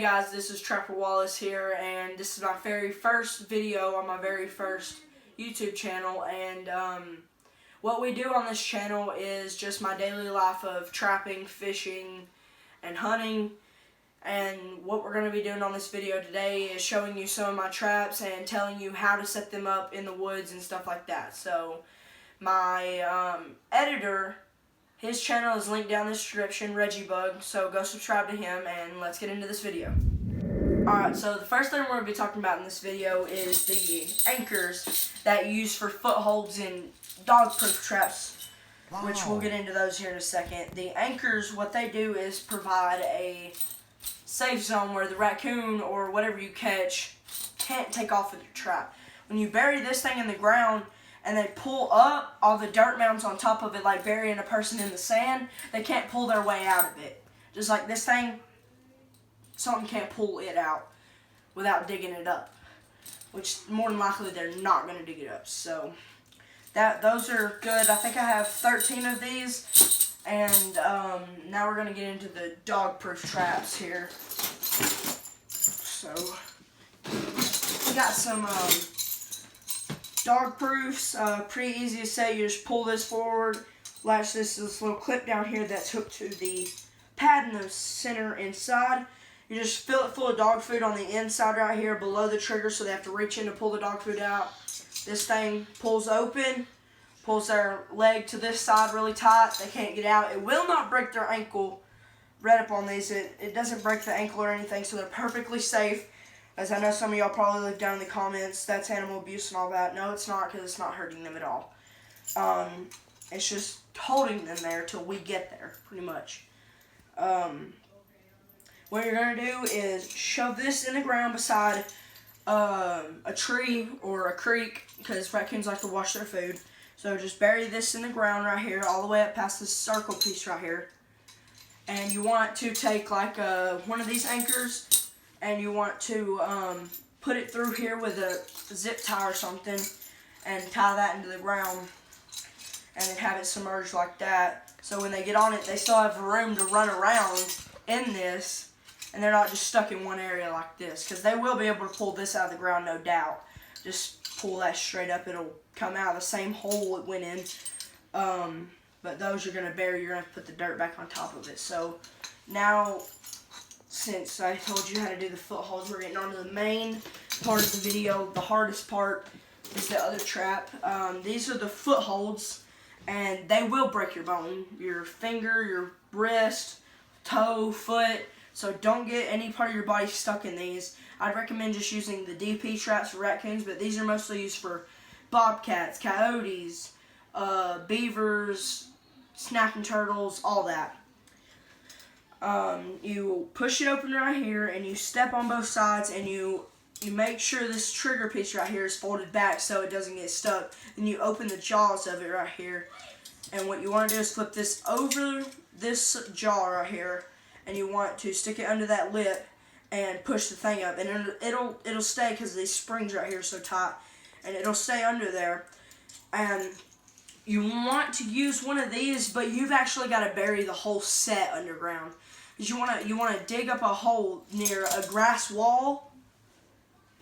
guys, this is Trapper Wallace here, and this is my very first video on my very first YouTube channel. And what we do on this channel is just my daily life of trapping, fishing, and hunting. And what we're going to be doing on this video today is showing you some of my traps and telling you how to set them up in the woods and stuff like that. So my editor, his channel is linked down in the description, Reggie Bug, so go subscribe to him and let's get into this video. Alright, so the first thing we're going to be talking about in this video is the anchors that you use for footholds in dog-proof traps, which we'll get into those here in a second. The anchors, what they do is provide a safe zone where the raccoon or whatever you catch can't take off with your trap. When you bury this thing in the ground and they pull up, all the dirt mounds on top of it, like burying a person in the sand, they can't pull their way out of it. Just like this thing, something can't pull it out without digging it up, which more than likely they're not going to dig it up. So those are good. I think I have 13 of these, and now we're going to get into the dog-proof traps here. So we got some dog proofs, pretty easy to say. You just pull this forward, latch this little clip down here that's hooked to the pad in the center inside. You just fill it full of dog food on the inside right here below the trigger, so they have to reach in to pull the dog food out. This thing pulls open, pulls their leg to this side really tight. They can't get out. It will not break their ankle. Read up on these. It doesn't break the ankle or anything, so they're perfectly safe. As I know some of y'all probably leave down in the comments, that's animal abuse and all that. No, it's not, because it's not hurting them at all. It's just holding them there till we get there, pretty much. What you're going to do is shove this in the ground beside a tree or a creek, because raccoons like to wash their food. So just bury this in the ground right here, all the way up past this circle piece right here. And you want to take like one of these anchors, and you want to put it through here with a zip tie or something and tie that into the ground and then have it submerged like that. So when they get on it, they still have room to run around in this, and they're not just stuck in one area like this, because they will be able to pull this out of the ground, no doubt. Just pull that straight up. It'll come out of the same hole it went in. But those you're going to bury, you're going to put the dirt back on top of it. So now, since I told you how to do the footholds, we're getting on to the main part of the video. The hardest part is the other trap. These are the footholds, and they will break your bone, your finger, your wrist, toe, foot. So don't get any part of your body stuck in these. I'd recommend just using the DP traps for raccoons, but these are mostly used for bobcats, coyotes, beavers, snapping turtles, all that. You push it open right here, and you step on both sides, and you make sure this trigger piece right here is folded back so it doesn't get stuck. Then you open the jaws of it right here, and what you want to do is flip this over this jaw right here, and you want to stick it under that lip and push the thing up, and it'll stay, because these springs right here are so tight, and it'll stay under there. And you want to use one of these, but you've actually got to bury the whole set underground, because you want to dig up a hole near a grass wall,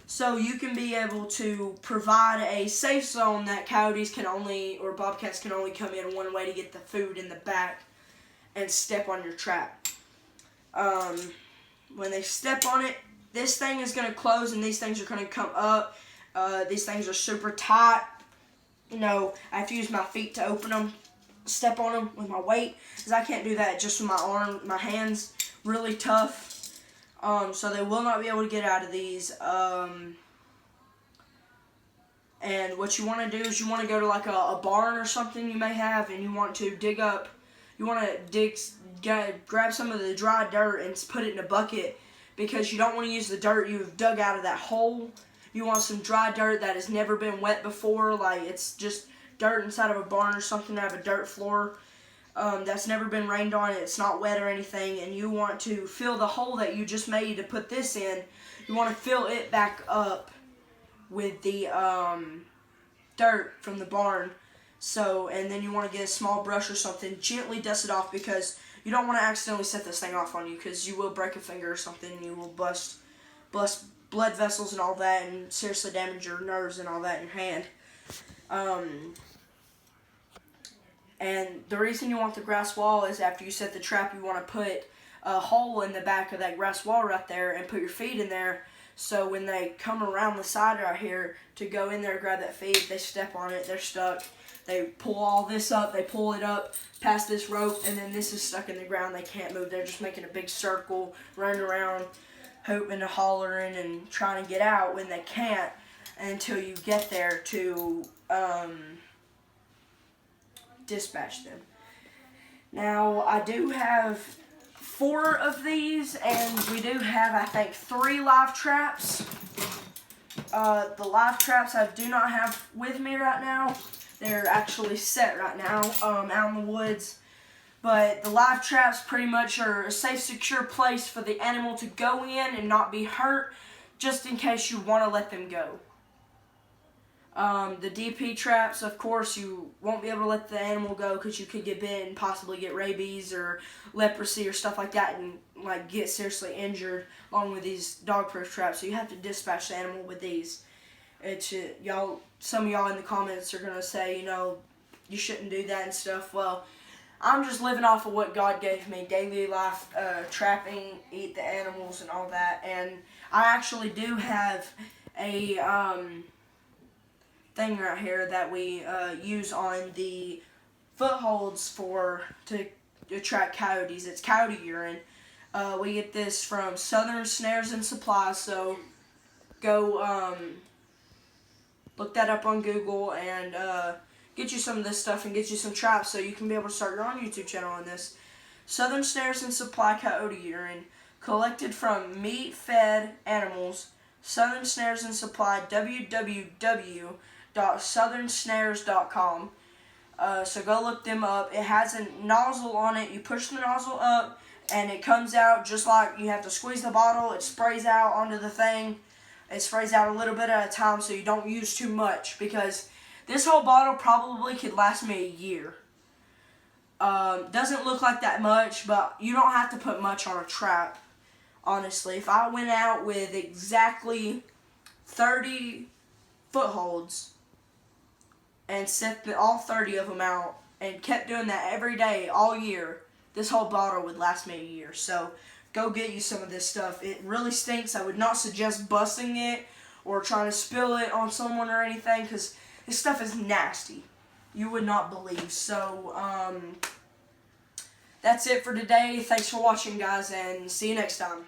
so you can be able to provide a safe zone that coyotes can only, or bobcats can only come in one way to get the food in the back and step on your trap. When they step on it, this thing is going to close and these things are going to come up. These things are super tight. You know, I have to use my feet to open them, step on them with my weight, because I can't do that just with my arm, my hands. Really tough. So they will not be able to get out of these. And what you want to do is you want to go to like a barn or something you may have, and you want to dig up, you want to grab some of the dry dirt and put it in a bucket, because you don't want to use the dirt you've dug out of that hole. You want some dry dirt that has never been wet before, like it's just dirt inside of a barn or something that have a dirt floor that's never been rained on. It's not wet or anything, and you want to fill the hole that you just made to put this in. You want to fill it back up with the dirt from the barn. So, and then you want to get a small brush or something, gently dust it off, because you don't want to accidentally set this thing off on you, because you will break a finger or something, and you will bust blood vessels and all that, and seriously damage your nerves and all that in your hand. And the reason you want the grass wall is after you set the trap, you want to put a hole in the back of that grass wall right there and put your feet in there, so when they come around the side right here to go in there and grab that feed, they step on it, they're stuck. They pull all this up, they pull it up past this rope, and then this is stuck in the ground. They can't move. They're just making a big circle, running around, hoping and hollering and trying to get out when they can't, until you get there to dispatch them. Now, I do have 4 of these, and we do have, I think, 3 live traps. The live traps I do not have with me right now. They're actually set right now out in the woods. But the live traps pretty much are a safe, secure place for the animal to go in and not be hurt, just in case you want to let them go. The DP traps, of course, you won't be able to let the animal go because you could get bit and possibly get rabies or leprosy or stuff like that, and like get seriously injured along with these dog-proof traps. So you have to dispatch the animal with these. Some of y'all in the comments are gonna say, you know, you shouldn't do that and stuff. Well, I'm just living off of what God gave me, daily life, trapping, eat the animals and all that. And I actually do have a thing right here that we use on the footholds to attract coyotes. It's coyote urine. We get this from Southern Snares and Supplies, so go look that up on Google and get you some of this stuff and get you some traps so you can be able to start your own YouTube channel on this. Southern Snares and Supply coyote urine, collected from meat-fed animals. Southern Snares and Supply, www.southernsnares.com. So go look them up. It has a nozzle on it. You push the nozzle up, and it comes out just like you have to squeeze the bottle. It sprays out onto the thing. It sprays out a little bit at a time so you don't use too much, because this whole bottle probably could last me a year. Doesn't look like that much, but you don't have to put much on a trap, honestly. If I went out with exactly 30 footholds and set all 30 of them out and kept doing that every day all year, this whole bottle would last me a year. So go get you some of this stuff. It really stinks. I would not suggest busting it or trying to spill it on someone or anything, because this stuff is nasty. You would not believe. So that's it for today. Thanks for watching, guys, and see you next time.